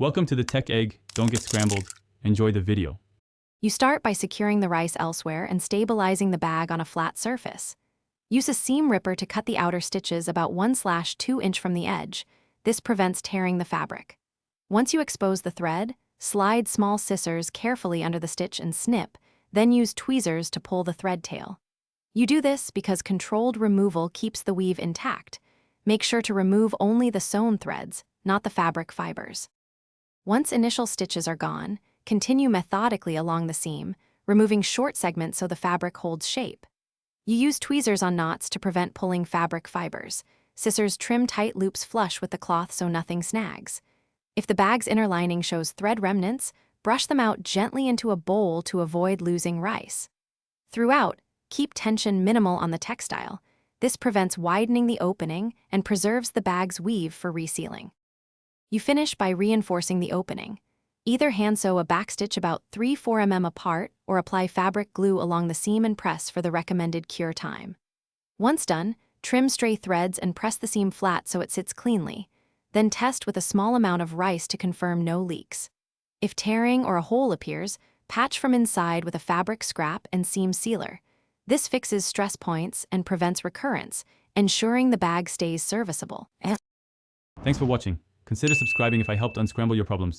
Welcome to the Tech Egg. Don't get scrambled. Enjoy the video. You start by securing the rice elsewhere and stabilizing the bag on a flat surface. Use a seam ripper to cut the outer stitches about 1/2 inch from the edge. This prevents tearing the fabric. Once you expose the thread, slide small scissors carefully under the stitch and snip, then use tweezers to pull the thread tail. You do this because controlled removal keeps the weave intact. Make sure to remove only the sewn threads, not the fabric fibers. Once initial stitches are gone, continue methodically along the seam, removing short segments so the fabric holds shape. You use tweezers on knots to prevent pulling fabric fibers. Scissors trim tight loops flush with the cloth so nothing snags. If the bag's inner lining shows thread remnants, brush them out gently into a bowl to avoid losing rice. Throughout, keep tension minimal on the textile. This prevents widening the opening and preserves the bag's weave for resealing. You finish by reinforcing the opening. Either hand sew a backstitch about 3-4 mm apart or apply fabric glue along the seam and press for the recommended cure time. Once done, trim stray threads and press the seam flat so it sits cleanly. Then test with a small amount of rice to confirm no leaks. If tearing or a hole appears, patch from inside with a fabric scrap and seam sealer. This fixes stress points and prevents recurrence, ensuring the bag stays serviceable. Thanks for watching. Consider subscribing if I helped unscramble your problems.